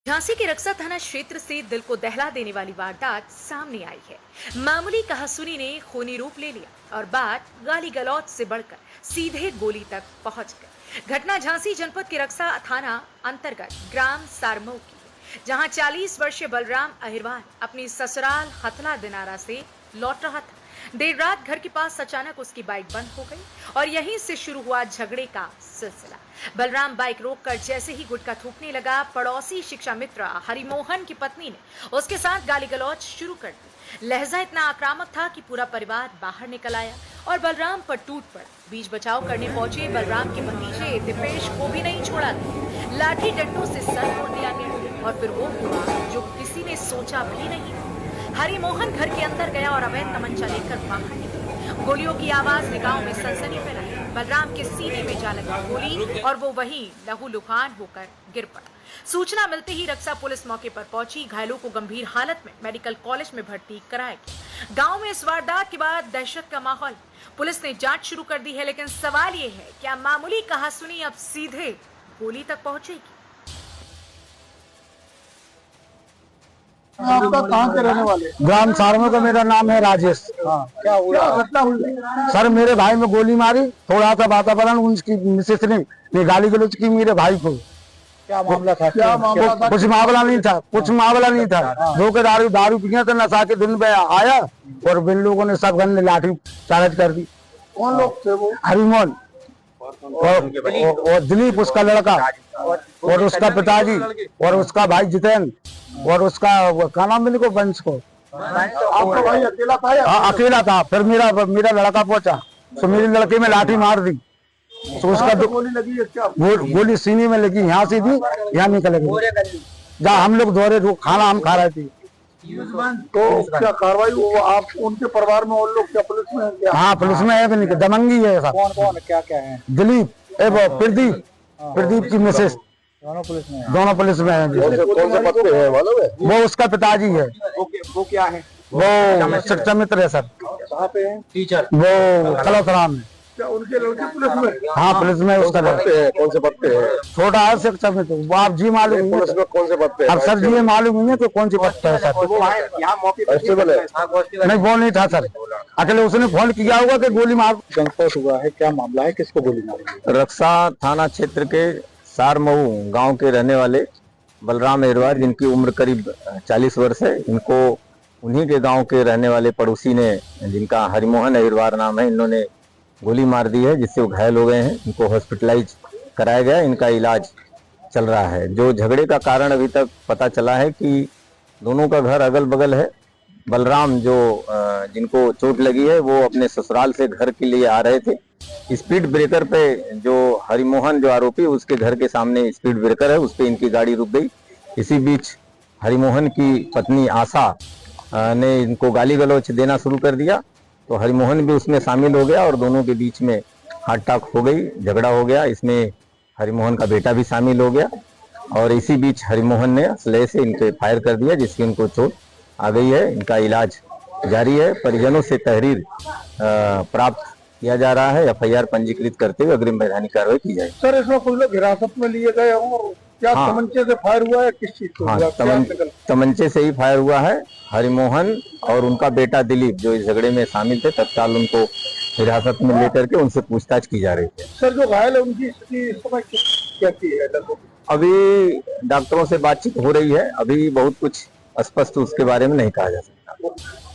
झांसी के रक्सा थाना क्षेत्र से दिल को दहला देने वाली वारदात सामने आई है। मामूली कहासुनी ने खूनी रूप ले लिया और बात गाली गलौज से बढ़कर सीधे गोली तक पहुंच गई। घटना झांसी जनपद के रक्सा थाना अंतर्गत ग्राम सारमऊ की है, जहां 40 वर्षीय बलराम अहिरवार अपनी ससुराल हथला दिनारा से लौट रहा था। देर रात घर के पास अचानक उसकी बाइक बंद हो गई और यहीं से शुरू हुआ झगड़े का सिलसिला। बलराम बाइक रोककर जैसे ही गुटखा थूकने लगा, पड़ोसी शिक्षा मित्र हरिमोहन की पत्नी ने उसके साथ गाली गलौज शुरू कर दी। लहजा इतना आक्रामक था कि पूरा परिवार बाहर निकल आया और बलराम पर टूट पड़ा। बीच बचाव करने पहुंचे बलराम के भतीजे दीपेश को भी नहीं छोड़ा गया। लाठी डंडों से सर फोड़ दिया गया और फिर वो हुआ जो किसी ने सोचा भी नहीं। हरिमोहन घर के अंदर गया और अवैध तमंचा लेकर बाहर निकला। गोलियों की आवाज ने गांव में सनसनी फैलाई। बलराम के सीने में जा लगी गोली और वो वहीं लहूलुहान होकर गिर पड़ा। सूचना मिलते ही रक्सा पुलिस मौके पर पहुंची। घायलों को गंभीर हालत में मेडिकल कॉलेज में भर्ती कराया गया। गांव में इस वारदात के बाद दहशत का माहौल। पुलिस ने जांच शुरू कर दी है, लेकिन सवाल ये है, क्या मामूली कहासुनी अब सीधे गोली तक पहुंचेगी? आपका कहाँ के रहने वाले? ग्राम सारमऊ का मेरा नाम है राजेश। हाँ, क्या घटना हुई? सर मेरे भाई में गोली मारी, थोड़ा सा वातावरण उनकी मिसेस ने गाली गलौज की मेरे भाई को। क्या मामला था? क्या मामला था? कुछ मामला नहीं था, कुछ मामला नहीं था। दो के दारू पिया तो नशा के दिन में आया और बिन लोगों ने सब घर ने लाठी चार्ज कर दी। कौन लोग थे वो? हरिमोहन और दिलीप उसका लड़का और उसका पिताजी और उसका भाई जितेंद्र और उसका क्या नाम है इनको वंश को। आपका भाई अकेला था या? हाँ अकेला था। फिर मेरा लड़का पहुंचा तो मेरे लड़के में लाठी मार दी तो उसका गोली लगी है क्या? गोली सीने में लगी, यहाँ से दी यहाँ निकल गई। जहाँ हम लोग दौरे खाना हम खा रहे थे। तो क्या कार्रवाई हुआ? आप उनके परिवार में और लोग क्या पुलिस में है क्या? हाँ पुलिस में है, दमंगी है। कौन कौन क्या क्या है? दिलीप प्रदीप की मिसेस दोनों पुलिस में है। दोनों पुलिस में है। कौन से पद पे है मालूम है? वो उसका पिताजी है। वो क्या है? वो शिक्षा मित्र है सर। कहाँ पे है? टीचर। वो कलौतराम है। क्या उनके लड़के पुलिस में? हाँ पुलिस में उसका लड़का। कौन से पद पे है? छोटा है शिक्षा मित्र। वो आप जी मालूम पुलिस में कौन से पद पे? अब सर जी ये मालूम नहीं है तो कौन सी पद पे है सर। यहाँ मौके कांस्टेबल है? नहीं वो नहीं था सर, अकेले उसने फोन किया होगा कि गोली मार। संघर्ष हुआ है, क्या मामला है, किसको गोली मारी? रक्सा थाना क्षेत्र के सारमऊ गांव के रहने वाले बलराम अहिरवार, जिनकी उम्र करीब 40 वर्ष है, इनको उन्हीं के गांव के रहने वाले पड़ोसी ने, जिनका हरिमोहन अहिरवार नाम है, इन्होंने गोली मार दी है, जिससे वो घायल हो गए हैं। इनको हॉस्पिटलाइज कराया गया, इनका इलाज चल रहा है। जो झगड़े का कारण अभी तक पता चला है कि दोनों का घर अगल बगल है। बलराम जिनको चोट लगी है वो अपने ससुराल से घर के लिए आ रहे थे। स्पीड ब्रेकर पे जो हरिमोहन जो आरोपी, उसके घर के सामने स्पीड ब्रेकर है, उस पे इनकी गाड़ी रुक गई। इसी बीच हरिमोहन की पत्नी आशा ने इनको गाली गलौज देना शुरू कर दिया, तो हरिमोहन भी उसमें शामिल हो गया और दोनों के बीच में हाथ टाक हो गई, झगड़ा हो गया। इसमें हरिमोहन का बेटा भी शामिल हो गया और इसी बीच हरिमोहन ने असलहे से इनके फायर कर दिया, जिसकी इनको चोट आ गई है। इनका इलाज जारी है। परिजनों से तहरीर प्राप्त किया जा रहा है। FIR पंजीकृत करते हुए अग्रिम वैधानिक कार्रवाई की जाएगी। सर इसमें कुछ लोग हिरासत में लिए गए और क्या तमंचे से फायर हुआ है, किस चीज से हुआ? तमंचे से ही फायर हुआ है। हरिमोहन और उनका बेटा दिलीप जो इस झगड़े में शामिल थे, तत्काल उनको हिरासत में लेकर के उनसे पूछताछ की जा रही थी। सर जो घायल है उनकी स्थिति इस समय कैसी है? अभी डॉक्टरों से बातचीत हो रही है, अभी बहुत कुछ स्पष्ट उसके बारे में नहीं कहा जा सकता।